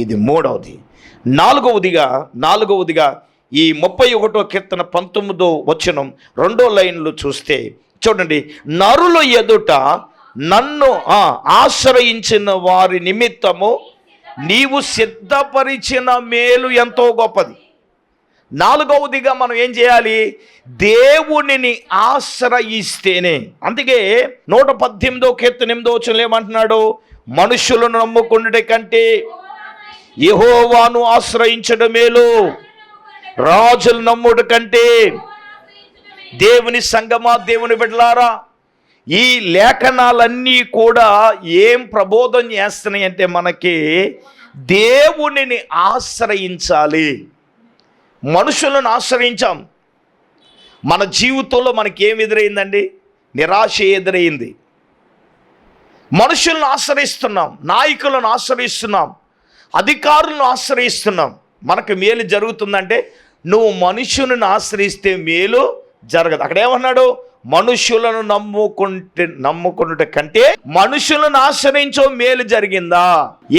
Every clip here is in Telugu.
ఇది మూడవది. నాలుగవదిగా ఈ 31వ కీర్తన 19వ వచనం 2వ లైన్లో చూస్తే చూడండి, నరుల ఎదుట నన్ను ఆశ్రయించిన వారి నిమిత్తము నీవు సిద్ధపరిచిన మేలు ఎంతో గొప్పది. నాలుగవదిగా మనం ఏం చేయాలి? దేవునిని ఆశ్రయిస్తేనే. అందుకే 118వ కీర్తన 8వ వచనంలో ఏమంటున్నాడు? మనుషులను నమ్ముకున్నటి కంటే యెహోవాను ఆశ్రయించడం మేలు, రాజులు నమ్ముడు కంటే. దేవుని సంగమా, దేవుని బిడ్డలారా, ఈ లేఖనాలన్నీ కూడా ఏం ప్రబోధం చేస్తున్నాయి అంటే మనకి దేవునిని ఆశ్రయించాలి. మనుషులను ఆశ్రయించాం, మన జీవితంలో మనకి ఏం ఎదురైందండి? నిరాశ ఎదురైంది. మనుషులను ఆశ్రయిస్తున్నాం, నాయకులను ఆశ్రయిస్తున్నాం, అధికారులను ఆశ్రయిస్తున్నాం. మనకు మేలు జరుగుతుందంటే నువ్వు మనుషులను ఆశ్రయిస్తే మేలు జరగదు. అక్కడ ఏమన్నాడు? మనుషులను నమ్ముకున్నట కంటే మనుషులను ఆశ్రయించో మేలు జరిగిందా?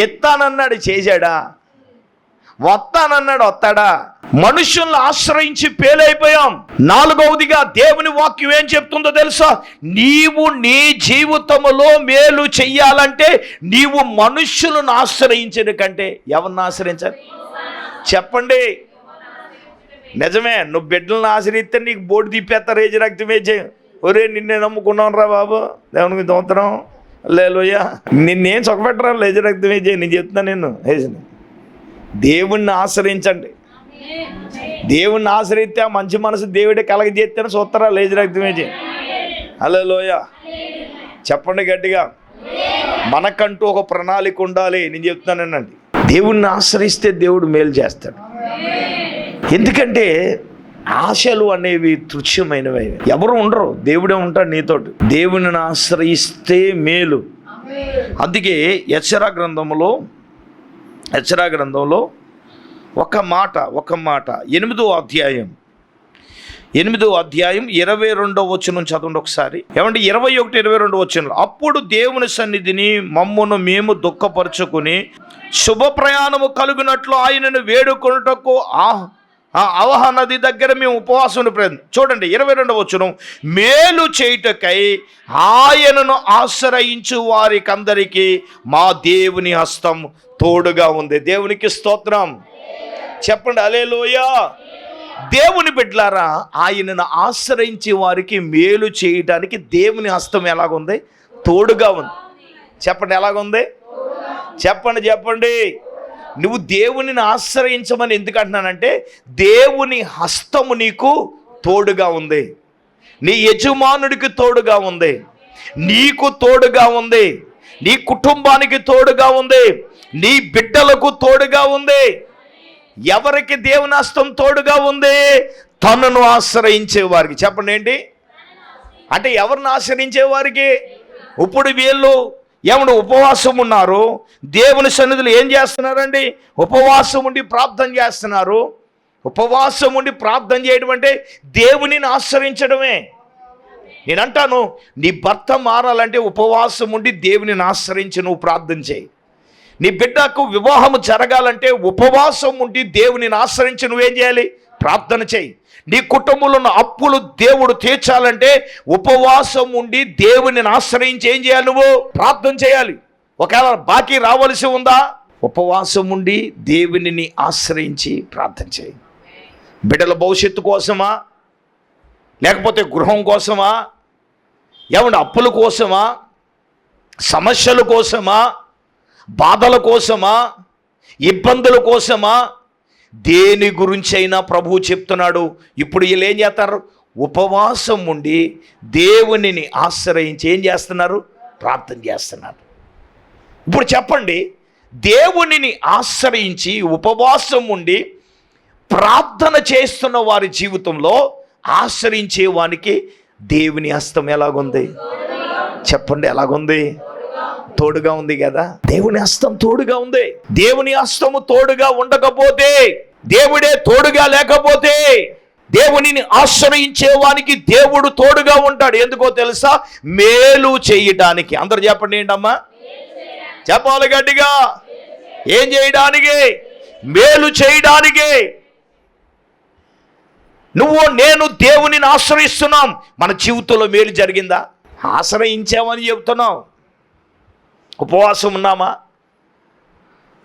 ఎత్తానన్నాడు, చేశాడా? వస్తానన్నాడు, వస్తాడా? మనుషులను ఆశ్రయించి పేలైపోయాం. నాలుగవదిగా దేవుని వాక్యం ఏం చెప్తుందో తెలుసా? నీవు నీ జీవితంలో మేలు చెయ్యాలంటే నీవు మనుషులను ఆశ్రయించడం కంటే ఎవరిని ఆశ్రయించాలి? చెప్పండి. నిజమే, నువ్వు బిడ్డలను ఆశ్రయిస్తే నీకు బోర్డు తిప్పేస్తారు, ఏజీ రక్తమే చేయ. ఒరే నిన్నే నమ్ముకున్నాను రా బాబు, దేవునికి దోత్రం లేలోయ్యా, నిన్నేం చొక్కబెట్టరా, లేజీ రక్తమే చేయ. నేను చెప్తున్నాను, నేను వేసిన దేవుణ్ణి ఆశ్రయించండి. దేవుణ్ణి ఆశ్రయిస్తే ఆ మంచి మనసు దేవుడే కలగజేస్తేనే చూస్తారా, లేజీ రక్తమే చేయ. హల్లెలూయ చెప్పండి గట్టిగా. మనకంటూ ఒక ప్రణాళిక ఉండాలి. నేను చెప్తున్నానండి, దేవుణ్ణి ఆశ్రయిస్తే దేవుడు మేలు చేస్తాడు. ఎందుకంటే ఆశలు అనేవి తుచ్చమైనవి, ఎవరు ఉండరు, దేవుడే ఉంటాడు నీతోటి. దేవుని ఆశ్రయిస్తే మేలు. అందుకే యెషయా గ్రంథంలో ఒక మాట 8వ అధ్యాయం 22వ వచనం చదవండి ఒకసారి. ఏమంటే 21, 22 వచనం. అప్పుడు దేవుని సన్నిధిని మమ్మును మేము దుఃఖపరుచుకుని శుభ ప్రయాణము కలుగునట్లు ఆయనను వేడుకొనుటకు అవహ నది దగ్గర మేము ఉపవాసం ప్రయత్నం. చూడండి 22వ వచనం. మేలు చేయుటకై ఆయనను ఆశ్రయించు వారికందరికీ మా దేవుని హస్తం తోడుగా ఉంది. దేవునికి స్తోత్రం చెప్పండి, హల్లెలూయా. దేవుని బిడ్డలారా, ఆయనను ఆశ్రయించే వారికి మేలు చేయడానికి దేవుని హస్తం ఎలాగుంది? తోడుగా ఉంది. చెప్పండి, ఎలాగుంది? చెప్పండి. నువ్వు దేవునిని ఆశ్రయించమని ఎందుకు అంటున్నానంటే, దేవుని హస్తము నీకు తోడుగా ఉంది, నీ యజమానుడికి తోడుగా ఉంది, నీకు తోడుగా ఉంది, నీ కుటుంబానికి తోడుగా ఉంది, నీ బిడ్డలకు తోడుగా ఉంది. ఎవరికి దేవుని హస్తం తోడుగా ఉంది? తనను ఆశ్రయించే వారికి. చెప్పండి ఏంటి అంటే, ఎవరిని ఆశ్రయించే వారికి? ఇప్పుడు వీళ్ళు ఏమన్నా ఉపవాసం ఉన్నారు, దేవుని సన్నిధిలో ఏం చేస్తున్నారండి? ఉపవాసం ఉండి ప్రార్థన చేస్తున్నారు. ఉపవాసం ఉండి ప్రార్థన చేయడం అంటే దేవునిని ఆశ్రయించడమే. నేనంటాను, నీ భర్త మారాలంటే ఉపవాసం ఉండి దేవునిని ఆశ్రయించి నువ్వు ప్రార్థన చేయి. నీ బిడ్డకు వివాహం జరగాలంటే ఉపవాసం ఉండి దేవునిని ఆశ్రయించి నువ్వేం చేయాలి? ప్రార్థన చేయి. నీ కుటుంబంలో ఉన్న అప్పులు దేవుడు తీర్చాలంటే ఉపవాసం ఉండి దేవునిని ఆశ్రయించి ఏం చేయాలి? నువ్వు ప్రార్థన చేయాలి. ఒకవేళ బాకీ రావాల్సి ఉందా? ఉపవాసం ఉండి దేవునిని ఆశ్రయించి ప్రార్థన చేయి. బిడ్డల భవిష్యత్తు కోసమా, లేకపోతే గృహం కోసమా, ఏమన్నా అప్పుల కోసమా, సమస్యల కోసమా, బాధల కోసమా, ఇబ్బందుల కోసమా, దేని గురించి అయినా ప్రభువు చెప్తున్నాడు. ఇప్పుడు వీళ్ళు ఏం చేస్తారు? ఉపవాసం ఉండి దేవునిని ఆశ్రయించి ఏం చేస్తున్నారు? ప్రార్థన చేస్తున్నారు. ఇప్పుడు చెప్పండి, దేవునిని ఆశ్రయించి ఉపవాసం ఉండి ప్రార్థన చేస్తున్న వారి జీవితంలో ఆశ్రయించే వానికి దేవుని హస్తం ఎలాగుంది? చెప్పండి, ఎలాగుంది? తోడుగా ఉంది కదా. దేవుని హస్తం తోడుగా ఉంది. దేవుని హస్తము తోడుగా ఉండకపోతే, దేవుడే తోడుగా లేకపోతే, దేవునిని ఆశ్రయించే వానికి దేవుడు తోడుగా ఉంటాడు. ఎందుకో తెలుసా? మేలు చేయడానికి. అందరు చెప్పండి ఏంటమ్మా, చెప్పాలి గట్టిగా. ఏం చేయడానికి? మేలు చేయడానికి. నువ్వు నేను దేవునిని ఆశ్రయిస్తున్నాం, మన జీవితంలో మేలు జరిగిందా? ఆశ్రయించామని చెబుతున్నాం, ఉపవాసం ఉన్నామా?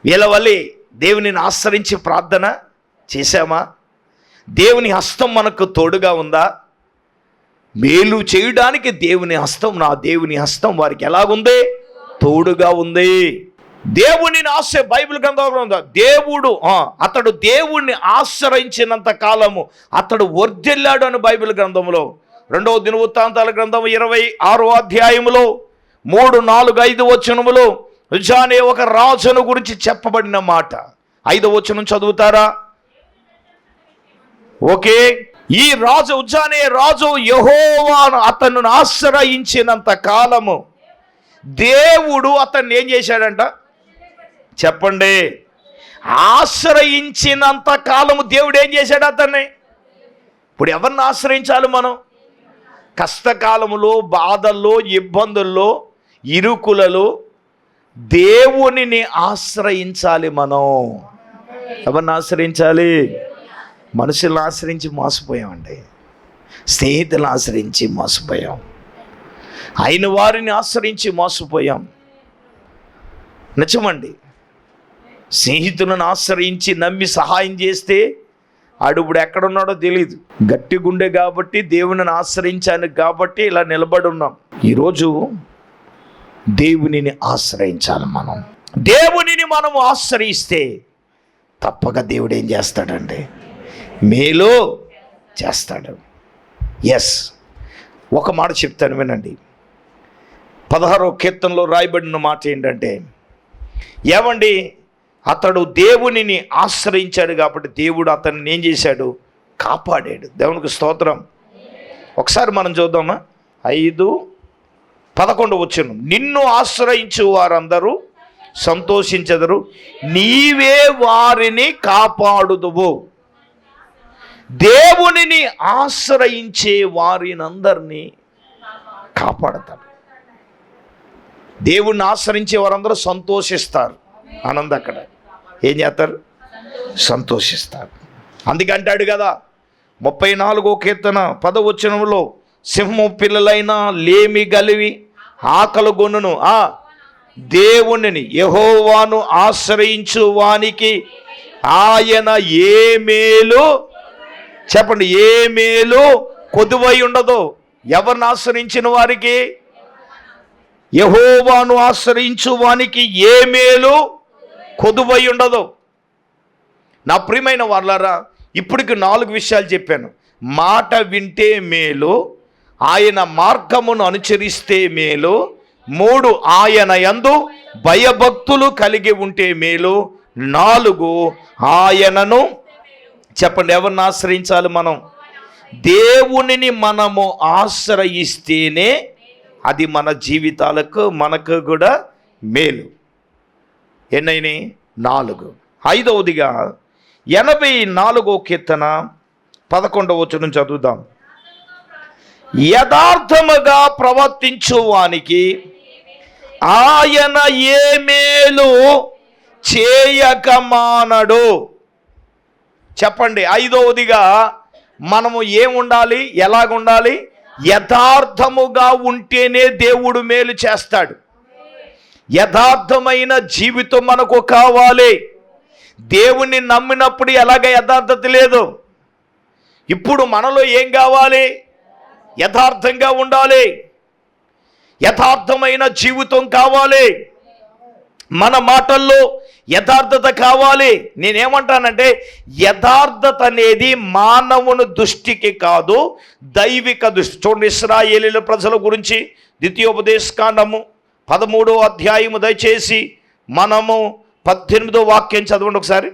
వీళ్ళ వల్లే దేవునిని ఆశ్రయించి ప్రార్థన చేశామా? దేవుని హస్తం మనకు తోడుగా ఉందా? మేలు చేయడానికి దేవుని హస్తం, నా దేవుని హస్తం వారికి ఎలాగుంది? తోడుగా ఉంది. దేవునిని బైబిల్ గ్రంథంలో ఉందా? అతడు దేవుణ్ణి ఆశ్రయించినంత కాలము అతడు వర్ధిల్లాడు అని బైబిల్ గ్రంథంలో 2వ దినవృత్తాంతాల గ్రంథం 26వ అధ్యాయములో 3, 4, 5 వచనములో ఉజ్జానే ఒక రాజును గురించి చెప్పబడిన మాట. 5వ వచనం చదువుతారా? ఓకే. ఈ రాజు ఉజ్జానే రాజు యెహోవాను అతను ఆశ్రయించినంత కాలము దేవుడు అతన్ని ఏం చేశాడంట? చెప్పండి. ఆశ్రయించినంత కాలము దేవుడు ఏం చేశాడు అతన్ని? ఇప్పుడు ఎవరిని ఆశ్రయించాలి మనం? కష్టకాలములో, బాధల్లో, ఇబ్బందుల్లో, ఇరుకులలో దేవునిని ఆశ్రయించాలి మనం. ఎవరిని ఆశ్రయించాలి? మనుషులను ఆశ్రయించి మోసపోయామండి, స్నేహితులను ఆశ్రయించి మోసపోయాం, అయిన వారిని ఆశ్రయించి మోసపోయాం. నిజమండి. స్నేహితులను ఆశ్రయించి నమ్మి సహాయం చేస్తే ఆడు ఇప్పుడు ఎక్కడున్నాడో తెలియదు. గట్టి గుండె కాబట్టి, దేవునిని ఆశ్రయించాను కాబట్టి ఇలా నిలబడి ఉన్నాం. ఈరోజు దేవునిని ఆశ్రయించాలి మనం. దేవునిని మనము ఆశ్రయిస్తే తప్పక దేవుడు ఏం చేస్తాడండి? మేలు చేస్తాడు. ఎస్, ఒక మాట చెప్తాను వినండి. 16వ కీర్తనలో రాయబడిన మాట ఏంటంటే, ఏమండి, అతడు దేవునిని ఆశ్రయించాడు కాబట్టి దేవుడు అతన్ని ఏం చేశాడు? కాపాడాడు. దేవునికి స్తోత్రం. ఒకసారి మనం చూద్దామా? 5:11 వచనం. నిన్ను ఆశ్రయించు వారందరూ సంతోషించెదరు, నీవే వారిని కాపాడుదువు. దేవునిని ఆశ్రయించే వారినందరినీ కాపాడతాడు. దేవుణ్ణి ఆశ్రయించే వారందరూ సంతోషిస్తారు. ఆనందం. అక్కడ ఏం చేస్తారు? సంతోషిస్తారు. అందుకంటాడు కదా 34వ కీర్తన 10వ వచనంలో, సింహం పిల్లలైనా లేమి గలివి ఆకలిగొనును దేవునిని యెహోవాను ఆశ్రయించు వానికి ఆయన ఏ మేలు, చెప్పండి, ఏ మేలు కొదువై ఉండదు. ఎవరిని ఆశ్రయించిన వారికి? యెహోవాను ఆశ్రయించు వానికి ఏ మేలు కొదువై ఉండదు. నా ప్రియమైన వాళ్ళారా, ఇప్పటికి 4 విషయాలు చెప్పాను. మాట వింటే మేలు, ఆయన మార్గమును అనుసరిస్తే మేలు, 3 ఆయన యందు భయభక్తులు కలిగి ఉంటే మేలు, 4 ఆయనను, చెప్పండి, ఎవరిని ఆశ్రయించాలి మనం? దేవునిని మనము ఆశ్రయిస్తేనే అది మన జీవితాలకు, మనకు కూడా మేలు. ఎన్నైనాయి? 4. 5వదిగా 84వ కీర్తన 11వ వచనం చదువుదాం. యథార్థముగా ప్రవర్తించు వానికి ఆయన ఏ మేలు చేయక మానడు. చెప్పండి. 5వదిగా మనము ఏముండాలి? ఎలాగుండాలి? యథార్థముగా ఉంటేనే దేవుడు మేలు చేస్తాడు. యథార్థమైన జీవితం మనకు కావాలి. దేవుణ్ణి నమ్మినప్పుడు ఎలాగ యథార్థత లేదు. ఇప్పుడు మనలో ఏం కావాలి? యథార్థంగా ఉండాలి, యథార్థమైన జీవితం కావాలి, మన మాటల్లో యథార్థత కావాలి. నేనేమంటానంటే, యథార్థత అనేది మానవుని దృష్టికి కాదు, దైవిక దృష్టి. చూడండి, ఇశ్రాయేలీయుల ప్రజల గురించి ద్వితీయోపదేశకాండము 13వ అధ్యాయము దయచేసి మనము 18వ వాక్యం చదవండి ఒకసారి.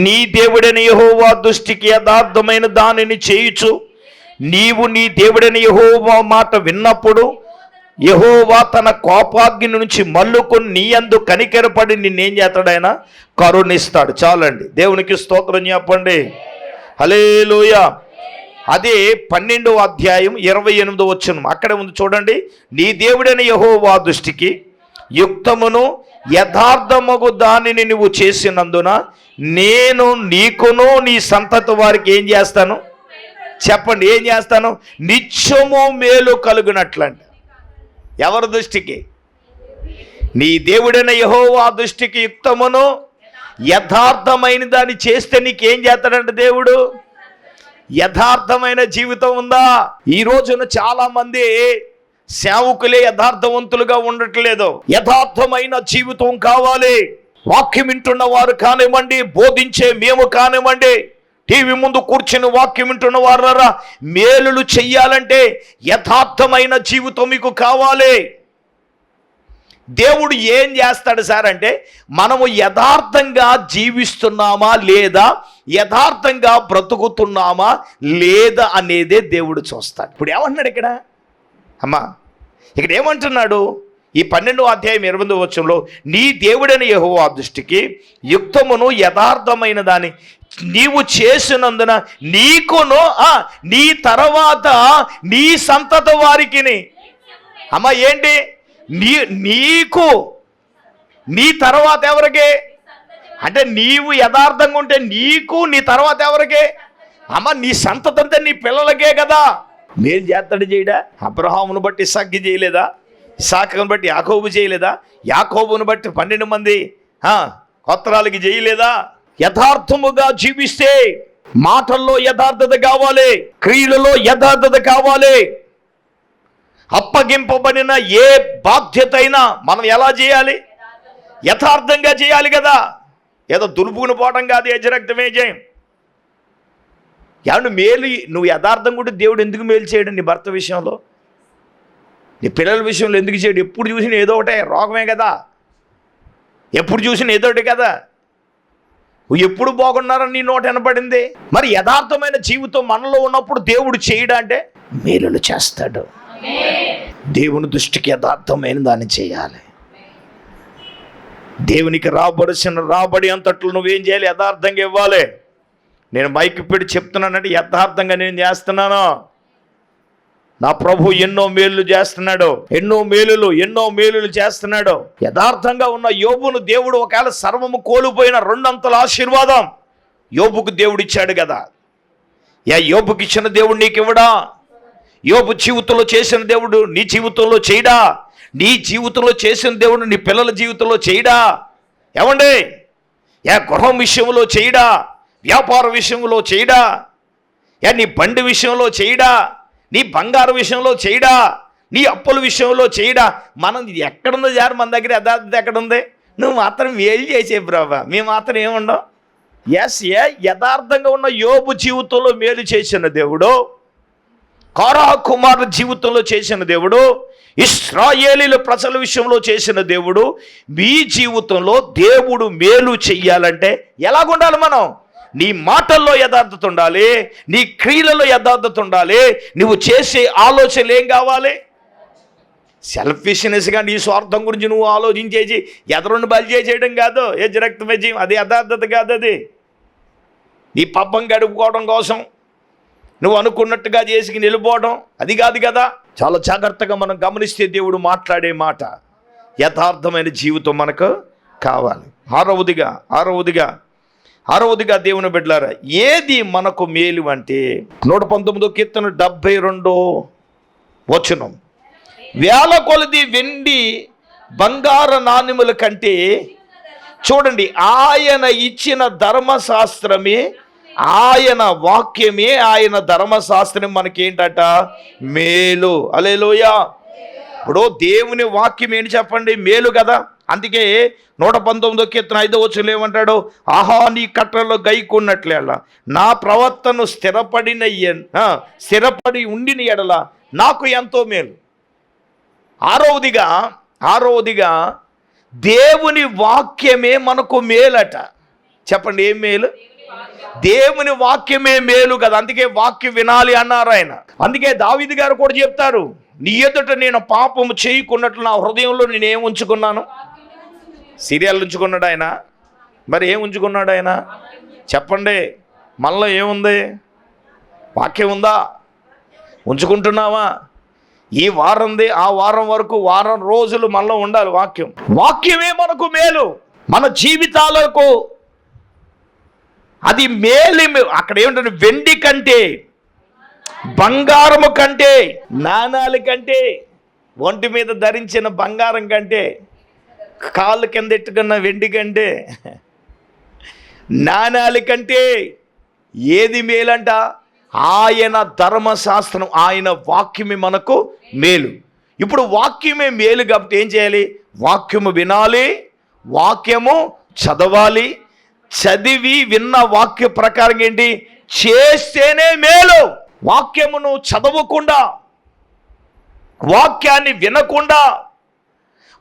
నీ దేవుడైన యెహోవా దృష్టికి యథార్థమైన దానిని చేయుచు నీవు నీ దేవుడైన యెహోవా మాట విన్నప్పుడు యెహోవా తన కోపాగ్ని నుంచి మల్లుకొని నీ యందు కనికెరపడి నిన్నేం చేస్తాడు? ఆయన కరుణిస్తాడు. చాలండి, దేవునికి స్తోత్రం చెప్పండి. హల్లెలూయా. అదే 12వ అధ్యాయం 28వ వచనం అక్కడే ఉంది చూడండి. నీ దేవుడైన యెహోవా దృష్టికి యుక్తమును యథార్థమగు దానిని నువ్వు చేసినందున నేను నీకును నీ సంతతి వారికి ఏం చేస్తాను? చెప్పండి, ఏం చేస్తాను? నిత్యము మేలు కలుగునట్లంట. ఎవరి దృష్టికి? నీ దేవుడైన యెహోవా దృష్టికి యుక్తమును యథార్థమైన దాన్ని చేస్తే నీకేం చేస్తాడంట దేవుడు? యథార్థమైన జీవితం ఉందా? ఈ రోజున చాలా మంది సేవకులే యథార్థవంతులుగా ఉండట్లేదు. యథార్థమైన జీవితం కావాలి. వాక్యం వింటున్న వారు కానివ్వండి, బోధించే మేము కానివ్వండి, టీవీ ముందు కూర్చుని వాక్యం వింటున్న వారా, మేలులు చెయ్యాలంటే యథార్థమైన జీవితం మీకు కావాలి. దేవుడు ఏం చేస్తాడు సార్ అంటే, మనము యథార్థంగా జీవిస్తున్నామా లేదా, యథార్థంగా బ్రతుకుతున్నామా లేదా అనేదే దేవుడు చూస్తాడు. ఇప్పుడు ఏమంటున్నాడు ఇక్కడ? అమ్మా, ఇక్కడ ఏమంటున్నాడు? ఈ 12వ అధ్యాయం 28వ వచనంలో, నీ దేవుడైన యెహోవా దృష్టికి యుక్తమును యథార్థమైన దాన్ని నీవు చేసినందున నీకును నీ తర్వాత నీ సంతతి వారికి. అమ్మా ఏంటి? నీకు నీ తర్వాత ఎవరికి అంటే, నీవు యథార్థంగా ఉంటే నీకు నీ తర్వాత ఎవరికి? అమ్మ నీ సంతతి అంతా నీ పిల్లలకే కదా. మేలు చేస్తాడు చేయడా? అబ్రహామును బట్టి ఇస్సాకుకి చేయలేదా? ఇస్సాకును బట్టి యాకోబు చేయలేదా? యాకోబును బట్టి 12 మంది గోత్రాలకి చేయలేదా? యథార్థముగా జీవిస్తే మాటల్లో యథార్థత కావాలి, క్రియలలో యథార్థత కావాలి. అప్పగింపబడిన ఏ బాధ్యత అయినా మనం ఎలా చేయాలి? యథార్థంగా చేయాలి కదా. ఏదో దులుపుకుని పోవడం కాదు, యజ్రక్తమే చేయం. ఏమన్నా మేలు నువ్వు యథార్థం కూడా దేవుడు ఎందుకు మేలు చేయడం? నీ భర్త విషయంలో, నీ పిల్లల విషయంలో ఎందుకు చేయడు? ఎప్పుడు చూసినా ఏదో ఒకటే రోగమే కదా, ఎప్పుడు చూసినా ఏదో ఒకటి కదా. ఎప్పుడు బాగున్నారని నీ నోట వినపడింది. మరి యథార్థమైన జీవితం మనలో ఉన్నప్పుడు దేవుడు చేయడా అంటే మేలులు చేస్తాడు. దేవుని దృష్టికి యథార్థమైన దాన్ని చేయాలి. దేవునికి రాబడి అంతట్లు నువ్వేం చేయాలి? యథార్థంగా ఇవ్వాలి. నేను మైక్ పెట్టి చెప్తున్నానంటే యథార్థంగా నేను చేస్తున్నాను. నా ప్రభు ఎన్నో మేలులు చేస్తున్నాడు, ఎన్నో మేలులు చేస్తున్నాడు. యథార్థంగా ఉన్న యోబును దేవుడు ఒకవేళ సర్వము కోల్పోయిన 2 అంతల ఆశీర్వాదం యోబుకు దేవుడు ఇచ్చాడు కదా. యోబుకి ఇచ్చిన దేవుడు నీకు ఇవ్వడా? యోబు జీవితంలో చేసిన దేవుడు నీ జీవితంలో చేయడా? నీ జీవితంలో చేసిన దేవుడు నీ పిల్లల జీవితంలో చేయడా? ఏమండి, గృహం విషయంలో చేయడా? వ్యాపార విషయంలో చేయడా? నీ బండి విషయంలో చేయడా? నీ బంగారు విషయంలో చేయడా? నీ అప్పుల విషయంలో చేయడా? మనం ఎక్కడుందో జారు, మన దగ్గర యథార్థత ఎక్కడుంది? నువ్వు మాత్రం మేలు చేసే బ్రాబా, మేము మాత్రం ఏముండవు. యథార్థంగా ఉన్న యోబు జీవితంలో మేలు చేసిన దేవుడు, కోరహ కుమారుల జీవితంలో చేసిన దేవుడు, ఇశ్రాయేలీల ప్రజల విషయంలో చేసిన దేవుడు, మీ జీవితంలో దేవుడు మేలు చెయ్యాలంటే ఎలాగుండాలి? మనం నీ మాటల్లో యథార్థత ఉండాలి, నీ క్రియలలో యథార్థత ఉండాలి. నువ్వు చేసే ఆలోచనలు ఏం కావాలి? సెల్ఫిష్నెస్గా నీ స్వార్థం గురించి నువ్వు ఆలోచించేసి ఎదరుండి బలి చేయడం కాదు, యజ్రక్తమేజీ, అది యథార్థత కాదు. అది నీ పబ్బం గడుపుకోవడం కోసం నువ్వు అనుకున్నట్టుగా చేసి నిలిపోవడం అది కాదు కదా. చాలా జాగ్రత్తగా మనం గమనిస్తే దేవుడు మాట్లాడే మాట యథార్థమైన జీవితం మనకు కావాలి. ఆరవదిగా దేవుని బిడ్డలారా, ఏది మనకు మేలు అంటే 119వ కీర్తన 72వ వచనం, వేల కొలది వెండి బంగార నాణెముల కంటే చూడండి ఆయన ఇచ్చిన ధర్మశాస్త్రమే, ఆయన వాక్యమే, ఆయన ధర్మశాస్త్రం మనకేంటట? మేలు. హల్లెలూయా. ఇప్పుడు దేవుని వాక్యం ఏంటి చెప్పండి? మేలు కదా. అందుకే 119వ కీర్తన 5వ వచనంలో ఏమంటాడు? ఆహా నీ కట్టలలో గైకొన్నట్లేలా నా ప్రవర్తన స్థిరపడి ఉండిన ఎడల నాకు ఎంతో మేలు. ఆరవదిగా దేవుని వాక్యమే మనకు మేలట. చెప్పండి, ఏం మేలు? దేవుని వాక్యమే మేలు కదా. అందుకే వాక్యం వినాలి అన్నారు ఆయన. అందుకే దావీదు గారు కూడా చెప్తారు, నీ ఎదుట నేను పాపము చేయకున్నట్లు నా హృదయంలో నేనేం ఉంచుకున్నాను? సీరియల్ ఉంచుకున్నాడు ఆయన. మరి ఏం ఉంచుకున్నాడు ఆయన? చెప్పండి, మనలో ఏముంది? వాక్యం ఉందా? ఉంచుకుంటున్నావా? ఈ వారంది ఆ వారం వరకు వారం రోజులు మనలో ఉండాలి వాక్యం. వాక్యమే మనకు మేలు, మన జీవితాలకు అది మేలు. అక్కడ ఏమిటంటే వెండి కంటే, బంగారము కంటే, నాణాల కంటే, ఒంటి మీద ధరించిన బంగారం కంటే, కాళ్ళు కింద ఎట్టుకున్న వెండి కంటే, నాణాల కంటే ఏది మేలంట? ఆయన ధర్మశాస్త్రం, ఆయన వాక్యమే మనకు మేలు. ఇప్పుడు వాక్యమే మేలు కాబట్టి ఏం చేయాలి? వాక్యము వినాలి, వాక్యము చదవాలి. చదివి విన్న వాక్య ప్రకారం ఏంటి చేస్తేనే మేలు. వాక్యమును చదవకుండా, వాక్యాన్ని వినకుండా,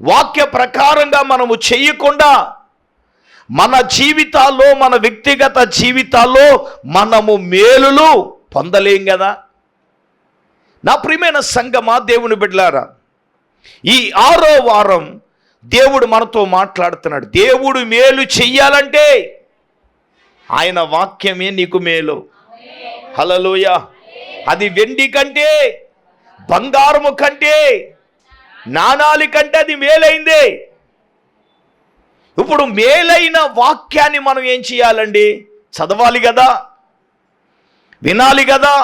వాక్య ప్రకారంగా మనము చెయ్యకుండా మన జీవితాల్లో, మన వ్యక్తిగత జీవితాల్లో మనము మేలులు పొందలేం కదా. నా ప్రియమైన సంగమా, దేవుని బిడ్డలారా, ఈ 6వ వారం దేవుడు మనతో మాట్లాడుతున్నాడు. దేవుడు మేలు చెయ్యాలంటే ఆయన వాక్యమే నీకు మేలు. హల్లెలూయా. అది వెండి కంటే, బంగారము కంటే, నాణాల కంటే అది మేలైందే. ఇప్పుడు మేలైన వాక్యాన్ని మనం ఏం చేయాలండి? చదవాలి కదా, వినాలి కదా.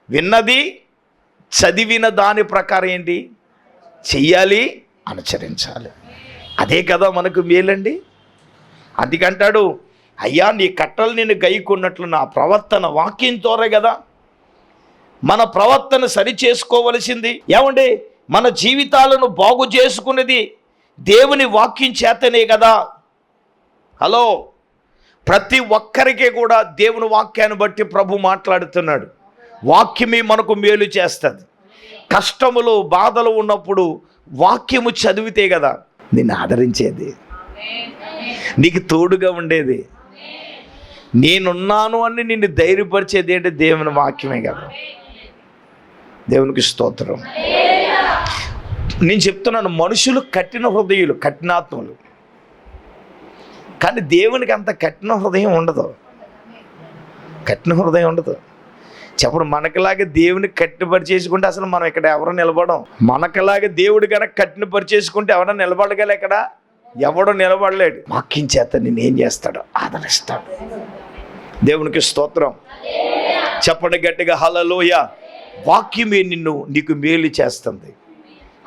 విన్నది చదివిన దాని ప్రకారం ఏంటి చెయ్యాలి, అనుసరించాలి. అదే కదా మనకు మేలండి. అందుకంటాడు, అయ్యా నీ కట్టలు నేను గైకొన్నట్లు నా ప్రవర్తన వాక్యంతోనే కదా. మన ప్రవర్తన సరి చేసుకోవలసింది ఏమండి? మన జీవితాలను బాగు చేసుకునేది దేవుని వాక్యం చేతనే కదా. హలో, ప్రతి ఒక్కరికి కూడా దేవుని వాక్యాన్ని బట్టి ప్రభు మాట్లాడుతున్నాడు. వాక్యమే మనకు మేలు చేస్తుంది. కష్టములు, బాధలు ఉన్నప్పుడు వాక్యము చదివితే కదా నిన్ను ఆదరించేది, నీకు తోడుగా ఉండేది. నేనున్నాను అని నిన్ను ధైర్యపరిచేది ఏంటి? దేవుని వాక్యమే కదా. దేవునికి స్తోత్రం. నేను చెప్తున్నాను, మనుషులు కఠిన హృదయులు, కఠినాత్మలు. కానీ దేవునికి అంత కఠిన హృదయం ఉండదు, కఠిన హృదయం ఉండదు. చెప్పడు, మనకులాగే దేవుని కట్టిపరిచేసుకుంటే అసలు మనం ఇక్కడ ఎవరో నిలబడం. మనకులాగే దేవుడు కనుక కట్టినపరిచేసుకుంటే ఎవరో నిలబడగల? ఇక్కడ ఎవడో నిలబడలేడు. వాక్యం చేత నేనేం చేస్తాడు? ఆదరిస్తాడు. దేవునికి స్తోత్రం. చెప్పండి గట్టిగా హల్లెలూయా. వాక్యమే నీకు మేలు చేస్తుంది.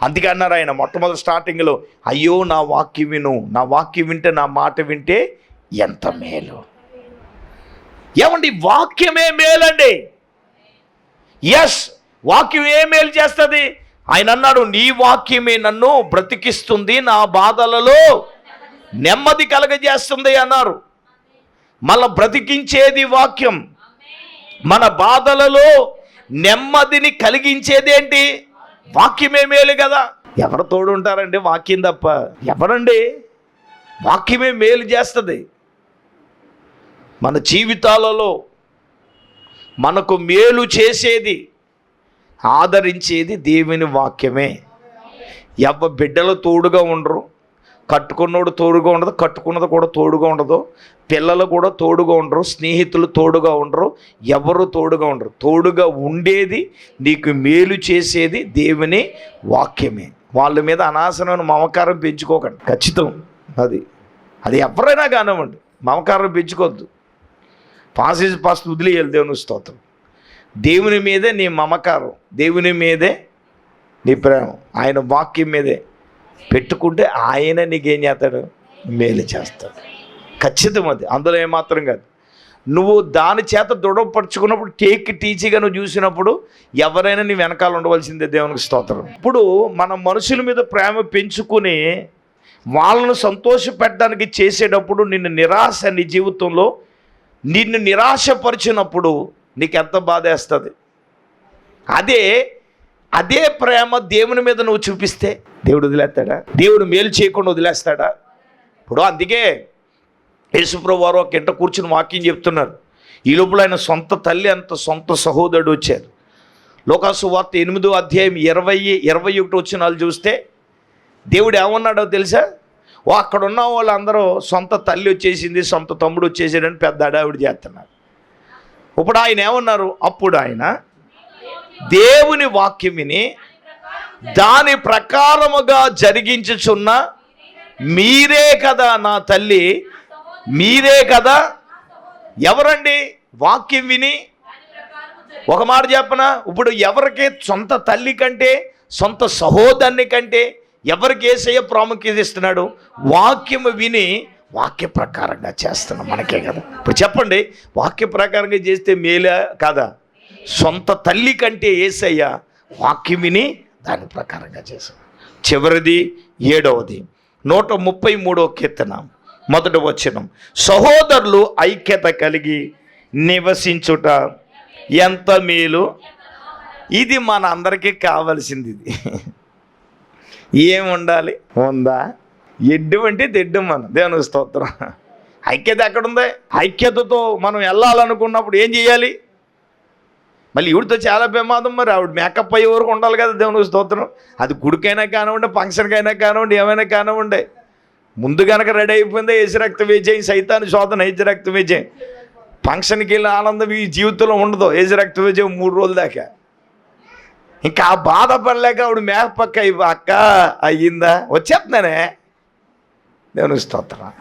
అందుకే అన్నారు ఆయన మొట్టమొదటి స్టార్టింగ్లో, అయ్యో నా వాక్యం విను, నా వాక్యం వింటే, నా మాట వింటే ఎంత మేలు. ఏమండి, వాక్యమే మేలండి. ఎస్, వాక్యం ఏ మేలు చేస్తుంది? ఆయన అన్నాడు, నీ వాక్యమే నన్ను బ్రతికిస్తుంది, నా బాధలలో నెమ్మది కలగజేస్తుంది అన్నారు. మళ్ళా బ్రతికించేది వాక్యం, మన బాధలలో నెమ్మదిని కలిగించేదేంటి? వాక్యమే మేలు కదా. ఎవరు తోడు ఉంటారండి? వాక్యం తప్ప ఎవరండి? వాక్యమే మేలు చేస్తుంది. మన జీవితాలలో మనకు మేలు చేసేది, ఆదరించేది దేవుని వాక్యమే. బిడ్డలు తోడుగా ఉండరు, కట్టుకున్నోడు తోడుగా ఉండదు, కట్టుకున్నది కూడా తోడుగా ఉండదు, పిల్లలు కూడా తోడుగా ఉండరు, స్నేహితులు తోడుగా ఉండరు, ఎవరు తోడుగా ఉండరు. తోడుగా ఉండేది, నీకు మేలు చేసేది దేవుని వాక్యమే. వాళ్ళ మీద అనవసరమైన మమకారం పెంచుకోకండి. ఖచ్చితం అది ఎవరైనా కానివ్వండి, మమకారం పెంచుకోవద్దు. పాస్ట్ వదిలేయాలి. దేవుని స్తోత్రం. దేవుని మీదే నీ మమకారం, దేవుని మీదే నీ ప్రేమ, ఆయన వాక్యం మీదే పెట్టుకుంటే ఆయన నీకేం చేస్తాడు? మేలు చేస్తాడు. ఖచ్చితం అది, అందులో ఏమాత్రం కాదు. నువ్వు దాని చేత దృఢపరుచుకున్నప్పుడు, టీచీగా నువ్వు చూసినప్పుడు ఎవరైనా నీ వెనకాల ఉండవలసిందే. దేవునికి స్తోత్రం. ఇప్పుడు మన మనుషుల మీద ప్రేమ పెంచుకుని వాళ్ళను సంతోషపెట్టడానికి చేసేటప్పుడు నీ జీవితంలో నిన్ను నిరాశపరిచినప్పుడు నీకు ఎంత బాధ వేస్తుంది? అదే ప్రేమ దేవుని మీద నువ్వు చూపిస్తే దేవుడు వదిలేస్తాడా? దేవుడు మేలు చేయకుండా వదిలేస్తాడా? ఇప్పుడు అందుకే యేసుప్రభువు వారు ఒక ఇంట కూర్చుని వాక్యం చెప్తున్నారు. ఈ లోపల ఆయన సొంత తల్లి అంత సొంత సహోదరుడు వచ్చారు. లోకాసువార్త 8వ అధ్యాయం 20-21 వచనాలు చూస్తే దేవుడు ఏమన్నాడో తెలుసా? అక్కడ ఉన్న వాళ్ళందరూ సొంత తల్లి వచ్చేసింది, సొంత తమ్ముడు వచ్చేసాడని పెద్ద అడావిడి చేస్తున్నారు. ఇప్పుడు ఆయన ఏమన్నారు? అప్పుడు ఆయన దేవుని వాక్యం విని దాని ప్రకారముగా జరిగించుచున్న మీరే కదా నా తల్లి, మీరే కదా. ఎవరండి వాక్యం విని? ఒక మాట చెప్పనా, ఇప్పుడు ఎవరికి సొంత తల్లి కంటే సొంత సహోదరుని కంటే ఎవరికి యేసయ్య ప్రాముఖ్యత ఇస్తున్నాడు? వాక్యము విని వాక్య ప్రకారంగా చేస్తున్నాం మనకే కదా. ఇప్పుడు చెప్పండి, వాక్య ప్రకారంగా చేస్తే మేలే కాదా? సొంత తల్లి కంటే యేసయ్య వాక్యం విని దాని ప్రకారంగా చేశాం. చివరిది 7వది 133వ కీర్తన 1వ వచనం, సహోదరులు ఐక్యత కలిగి నివసించుట ఎంత మేలు. ఇది మన అందరికీ కావలసింది. ఇది ఏముండాలి? ఉందా? ఎడ్డువంటే తెడ్డు. మనం దేవుని స్తోత్రం. ఐక్యత ఎక్కడుంది? ఐక్యతతో మనం వెళ్ళాలనుకున్నప్పుడు ఏం చేయాలి? మళ్ళీ ఈవిడితో చాలా ప్రమాదం. మరి ఆవిడ మేకప్ అయ్యే వరకు ఉండాలి కదా. దేవుని స్తోత్రం. అది గుడికైనా కానివ్వండి, ఫంక్షన్కైనా కానివ్వండి, ఏమైనా కానివ్వండి, ముందు కనుక రెడీ అయిపోయిందే యేసు రక్త విజయం, సైతాను శోధన, యేసు రక్త విజయం. ఫంక్షన్కి వెళ్ళిన ఆనందం ఈ జీవితంలో ఉండదు. యేసు రక్త విజయం 3 రోజుల దాకా. ఇంకా ఆ బాధపడలేక ఆవిడ మేకపక్క అక్క అయ్యిందా వచ్చేస్తున్నానే. దేవుని స్తోత్రం.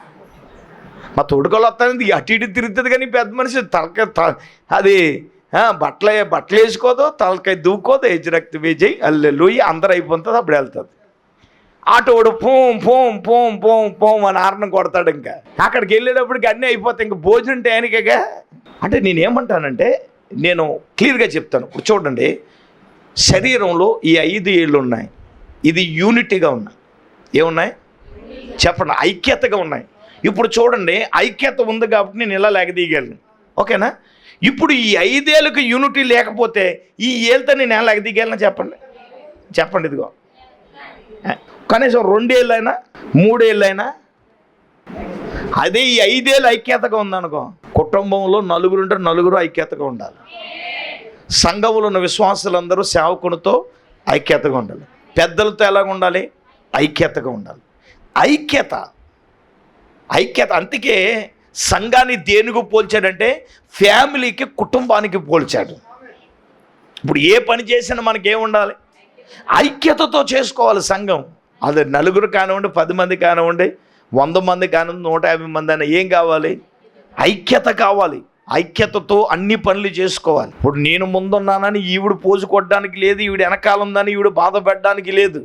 మా తోడుకోళ్ళు వస్తానంది అటు ఇటు తిరుగుతుంది, కానీ పెద్ద మనిషి తలకాయ అది బట్టలు వేసుకోదు, తలకాయ దూకోదు. యేసు రక్త విజయ్ హల్లెలూయా అందరూ అయిపోతుంది. అప్పుడు వెళ్తుంది. ఆటోడు పోం పోం పోం పోం పోం అని ఆరణం కొడతాడు. ఇంకా అక్కడికి వెళ్ళేటప్పటికి అన్నీ అయిపోతాయి. ఇంకా భోజనం టయానికేగా. అంటే నేనేమంటానంటే, నేను క్లియర్గా చెప్తాను. ఇప్పుడు చూడండి, శరీరంలో ఈ 5 ఏళ్ళు ఉన్నాయి. ఇది యూనిటీగా ఉన్నాయి. ఏమున్నాయి చెప్పండి? ఐక్యతగా ఉన్నాయి. ఇప్పుడు చూడండి, ఐక్యత ఉంది కాబట్టి నేను ఇలా లేకదీయగలను. ఓకేనా? ఇప్పుడు ఈ 5 ఏళ్ళకి యూనిటీ లేకపోతే ఈ ఏళ్ళతో నేను ఎలా లేకదీయగలను? చెప్పండి చెప్పండి. ఇదిగో కనీసం 2 ఏళ్ళైనా 3 ఏళ్ళైనా. అదే ఈ 5 ఏళ్ళు ఐక్యతగా ఉందనుకో, కుటుంబంలో నలుగురు ఉంటే నలుగురు ఐక్యతగా ఉండాలి. సంఘంలో ఉన్న విశ్వాసులందరూ సేవకునితో ఐక్యతగా ఉండాలి. పెద్దలతో ఎలాగ ఉండాలి? ఐక్యతగా ఉండాలి. ఐక్యత ఐక్యత. అందుకే సంఘాన్ని దేనికి పోల్చాడంటే ఫ్యామిలీకి, కుటుంబానికి పోల్చాడు. ఇప్పుడు ఏ పని చేసినా మనకేముండాలి? ఐక్యతతో చేసుకోవాలి సంఘం. అది నలుగురు కానివ్వండి, 10 మంది కానివ్వండి, 100 మంది కానివ్వండి, 150 మంది అయినా ఏం కావాలి? ఐక్యత కావాలి. ఐక్యతతో అన్ని పనులు చేసుకోవాలి. ఇప్పుడు నేను ముందున్నానని ఈవిడ పోజు కొట్టడానికి లేదు, ఈవిడ వెనకాల ఉందని ఈవిడ బాధపడడానికి లేదు.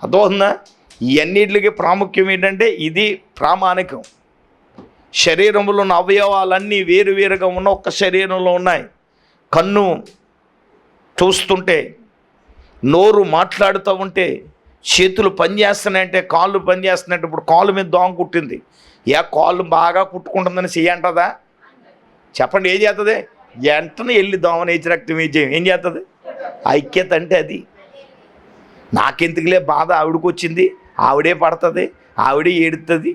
అర్థమవుతుందా? ఇవన్నిటికి ప్రాముఖ్యం ఏంటంటే ఇది ప్రామాణికం. శరీరంలో ఉన్న అవయవాలన్నీ వేరువేరుగా ఉన్న ఒక్క శరీరంలో ఉన్నాయి. కన్ను చూస్తుంటే, నోరు మాట్లాడుతూ ఉంటే, చేతులు పనిచేస్తున్నాయంటే, కాళ్ళు పనిచేస్తున్నాయంటే. ఇప్పుడు కాళ్ళు మీద దోమ కుట్టింది, కాళ్ళు బాగా కుట్టుకుంటుందని చెయ్యంటదా? చెప్పండి, ఏం చేస్తుంది? వెంటనే వెళ్ళి దోమని యేసు రక్తం ఏం చేస్తుంది? ఐక్యత అంటే అది. నాకెందుకులే బాధ, ఆవిడకి వచ్చింది, ఆవిడే పడుతుంది, ఆవిడే ఏడుతుంది.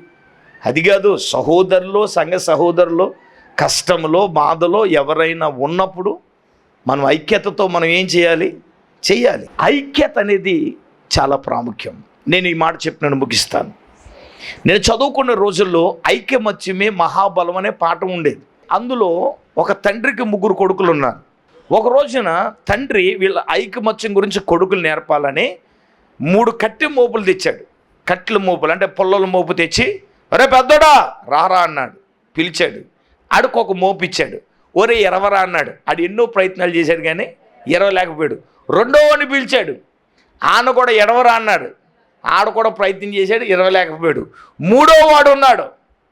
అది కాదు. సహోదరులు, సంఘ సహోదరులు కష్టంలో, బాధలో ఎవరైనా ఉన్నప్పుడు మనం ఐక్యతతో మనం ఏం చేయాలి? చేయాలి. ఐక్యత అనేది చాలా ప్రాముఖ్యం. నేను ఈ మాట చెప్పినను ముగిస్తాను. నేను చదువుకున్న రోజుల్లో ఐక్యమత్యమే మహాబలం అనే పాఠం ఉండేది. అందులో ఒక తండ్రికి 3 కొడుకులు ఉన్నారు. ఒక రోజున తండ్రి వీళ్ళ ఐకమత్యం గురించి కొడుకులు నేర్పాలని 3 కట్టె మోపులు తెచ్చాడు. కట్టెల మోపులు అంటే పుల్లల మోపు తెచ్చి, ఒరే పెద్దోడా రారా అన్నాడు. పిలిచాడు. ఆడికి ఒక మోపు ఇచ్చాడు. ఒరే ఎరవరా అన్నాడు. ఆడు ఎన్నో ప్రయత్నాలు చేశాడు కానీ ఎరవలేకపోయాడు. రెండో వాడిని పిలిచాడు. ఆన కూడా ఎడవరా అన్నాడు. ఆడ కూడా ప్రయత్నం చేశాడు, ఎరవలేకపోయాడు. మూడో వాడు ఉన్నాడు,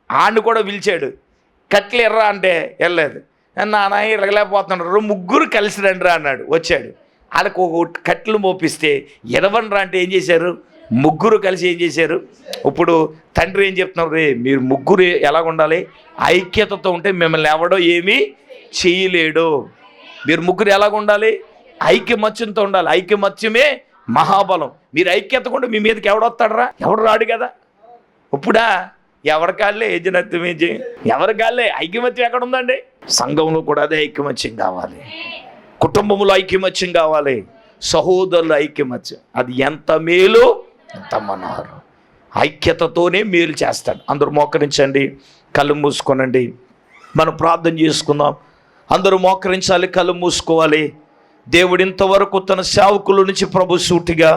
ఆడిని కూడా పిలిచాడు. కట్టెలు ఎర్రా అంటే వెళ్ళలేదు. నాన్న ఎరగలేకపోతున్నాడు. 3 కలిసి రండిరా అన్నాడు. వచ్చాడు. వాళ్ళకు ఒక కట్టెలు మోపిస్తే ఎరవనరా అంటే ఏం చేశారు? 3 కలిసి ఏం చేశారు? ఇప్పుడు తండ్రి ఏం చెప్తున్నారు? రే మీరు 3 ఎలాగ ఉండాలి? ఐక్యతతో ఉంటే మిమ్మల్ని ఎవడో ఏమీ చేయలేడు. మీరు 3 ఎలాగ ఉండాలి? ఐక్యమత్యంతో ఉండాలి. ఐక్యమత్యమే మహాబలం. మీరు ఐక్యత కూడా మీ మీదకి ఎవడొస్తాడరా? ఎవడు రాడు కదా. ఇప్పుడా ఎవరి కాళ్ళే ఏజనత్యమే, ఎవరి కాళ్ళే ఐక్యమత్యం ఎక్కడ ఉందండి? సంఘంలో కూడా అదే ఐక్యమత్యం కావాలి. కుటుంబంలో ఐక్యమత్యం కావాలి. సహోదరుల ఐక్యమత్యం అది ఎంత మేలు, ఎంత మనోహరం. ఐక్యతతోనే మేలు చేస్తాడు. అందరూ మోకరించండి, కళ్ళు మూసుకోనండి. మనం ప్రార్థన చేసుకుందాం. అందరూ మోకరించాలి, కళ్ళు మూసుకోవాలి. దేవుడు ఇంతవరకు తన సేవకుల నుంచి ప్రభు సూటిగా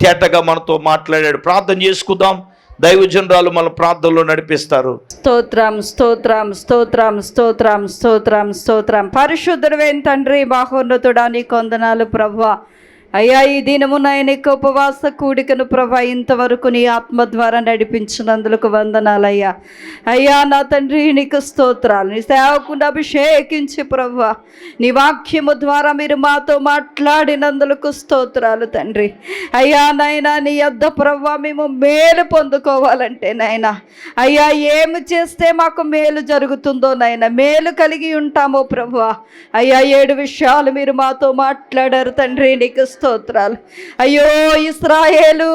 తేటగా మనతో మాట్లాడాడు. ప్రార్థన చేసుకుందాం. దైవజనురాలు మన ప్రార్థనలో నడిపిస్తారు. స్తోత్రం స్తోత్రం స్తోత్రం స్తోత్రం స్తోత్రం స్తోత్రం. పరిశుద్ధుడైన తండ్రి, మహోన్నతుడా, నీకు వందనాలు ప్రభువా. అయ్యా, ఈ దినము నాయనకు ఉపవాస కూడికను ప్రభా ఇంతవరకు నీ ఆత్మ ద్వారా నడిపించినందుకు వందనాలయ్యా. అయ్యా నా తండ్రి, నీకు స్తోత్రాలు. నీ సేవకుని అభిషేకించి ప్రభువా నీ వాక్యము ద్వారా మీరు మాతో మాట్లాడినందుకు స్తోత్రాలు తండ్రి. అయ్యా నాయనా, నీ యొద్ద ప్రభువా మేము మేలు పొందుకోవాలంటే నాయనా, అయ్యా ఏమి చేస్తే మాకు మేలు జరుగుతుందో నాయనా, మేలు కలిగి ఉంటామో ప్రభువా. అయ్యా 7 విషయాలు మీరు మాతో మాట్లాడారు తండ్రి, నీకు స్తోత్రాలు. అయ్యో ఇశ్రాయేలు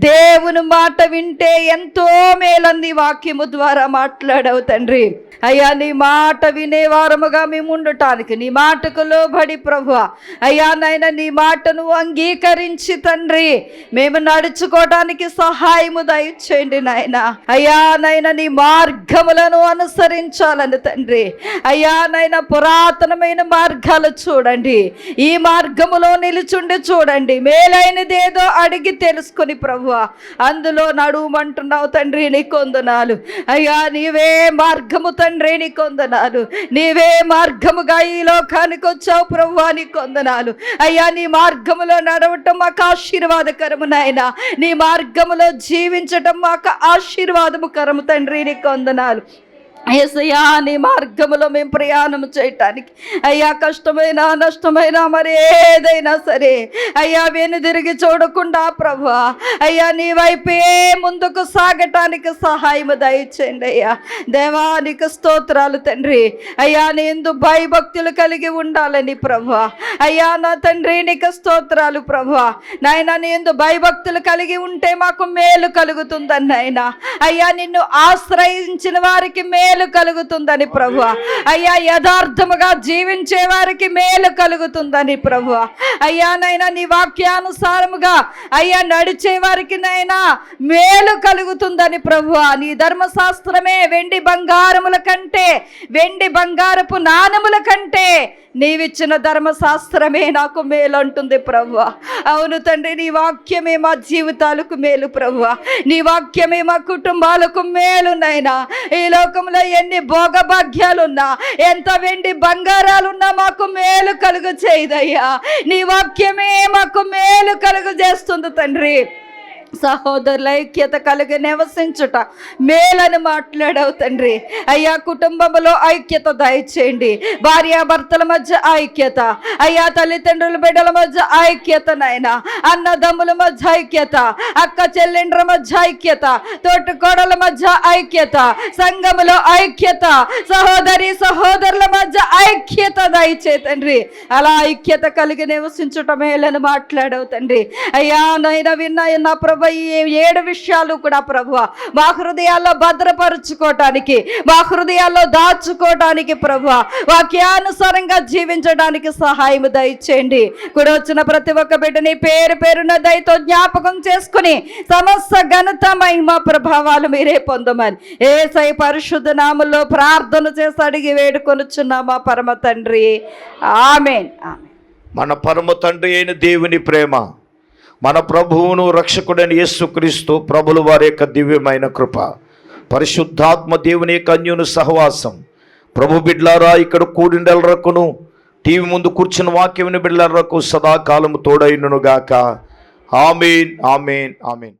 దేవుని మాట వింటే ఎంతో మేలని వాక్యము ద్వారా మాట్లాడావు తండ్రి. అయ్యా నీ మాట వినేవారముగా మేము ఉండటానికి, నీ మాటకు లోబడి ప్రభువా అయ్యా నాయన నీ మాటను అంగీకరించి తండ్రి మేము నడుచుకోవడానికి సహాయము దయచేయండి నాయన. అయ్యా నాయన నీ మార్గములను అనుసరించాలని తండ్రి. అయ్యా నాయన పురాతనమైన మార్గాలు చూడండి, ఈ మార్గములో నిలుచుండి చూడండి, మేలైనదేదో అడిగి తెలుసుకుని ప్రభువా అందులో నడుమంటున్నావు తండ్రి, నీకు వందనాలు. అయ్యా నీవే మార్గము తండ్రి, నీకు వందనాలు. నీవే మార్గముగా ఈ లోకానికి వచ్చావు ప్రభువా, నీకు వందనాలు. అయ్యా నీ మార్గములో నడవటం మాకు ఆశీర్వాదకరము నాయనా, నీ మార్గములో జీవించటం మాకు ఆశీర్వాదము కరము తండ్రి, నీకు వందనాలు. యేసయ్యా నీ మార్గములో మేము ప్రయాణం చేయటానికి అయ్యా కష్టమైన నష్టమైన మరి ఏదైనా సరే అయ్యా వెనుదిరిగి చూడకుండా ప్రభువా అయ్యా నీ వైపే ముందుకు సాగటానికి సహాయము దయచేయండి అయ్యా. దేవా నీకు స్తోత్రాలు తండ్రి. అయ్యా నీ యందు భయభక్తులు కలిగి ఉండాలని ప్రభువా అయ్యా నా తండ్రి, నీకు స్తోత్రాలు ప్రభువా. నాయన నీ యందు భయభక్తులు కలిగి ఉంటే మాకు మేలు కలుగుతుందని నాయన. అయ్యా నిన్ను ఆశ్రయించిన వారికి మేలు కలుగుతుందని ప్రభువా అయ్యా, యథార్థముగా జీవించే వారికి మేలు కలుగుతుందని ప్రభువా అయ్యా నైనా నీ వాక్యానుసారముగా అయ్యా నడిచే వారికి నైనా మేలు కలుగుతుందని ప్రభువా. నీ ధర్మశాస్త్రమే వెండి బంగారముల కంటే, వెండి బంగారపు నాణముల కంటే నీవిచ్చిన ధర్మశాస్త్రమే నాకు మేలు అంటుంది ప్రభువా. అవును తండ్రి, నీ వాక్యమే మా జీవితాలకు మేలు ప్రభువా. నీ వాక్యమే మా కుటుంబాలకు మేలు నైనా. ఈ లోకంలో ఎన్ని భోగభాగ్యాలున్నా, ఎంత వెండి బంగారాలున్నా మాకు మేలు కలుగు చేయదయ్యా. నీ వాక్యమే మాకు మేలు కలుగు చేస్తుంది తండ్రి. సహోదరుల ఐక్యత కలిగి నివసించుట మేలని మాట్లాడావు తండ్రి. అయ్యా కుటుంబంలో ఐక్యత దయచేయండి, భార్యాభర్తల మధ్య ఐక్యత, అయ్యా తల్లిదండ్రుల బిడ్డల మధ్య ఐక్యత నాయనా, అన్నదమ్ముల మధ్య ఐక్యత, అక్క చెల్లెండ్ర మధ్య ఐక్యత, తోటికోడల మధ్య ఐక్యత, సంఘములో ఐక్యత, సహోదరి సహోదరుల మధ్య ఐక్యత దయచే తండ్రి. అలా ఐక్యత కలిగి నివసించుట మేలని మాట్లాడావు తండ్రి. అయ్యా నైనా విన్నాయి నా ప్రభు ఈ 7 విషయాలు కూడా ప్రభువా మా హృదయాల్లో భద్రపరుచుకోవటానికి, మా హృదయాల్లో దాచుకోవటానికి ప్రభువా వాక్యానుసారంగా జీవించడానికి సహాయం దయచేయండి. కూడా వచ్చిన ప్రతి ఒక్క బిడ్డని పేరు పేరున దయతో జ్ఞాపకం చేసుకుని సమస్త ఘనత మహిమ ప్రభావాలు మీరే పొందమని యేసయ్య పరిశుద్ధ నామములో ప్రార్థన చేసి అడిగి వేడుకొనుచున్నామా పరమ తండ్రి, ఆమేన్. మన పరమ తండ్రి అయిన దేవుని ప్రేమ, మన ప్రభువును రక్షకుడైన యేసుక్రీస్తు ప్రభుల వారి యొక్క దివ్యమైన కృప, పరిశుద్ధాత్మ దేవుని యొక్క అన్యోన్య సహవాసం ప్రభు బిడ్డలారా ఇక్కడ కూడిండెలరకును టీవీ ముందు కూర్చున్న వాక్యం బిడ్డలరకు సదాకాలము తోడైనను గాక. ఆమేన్, ఆమేన్, ఆమేన్.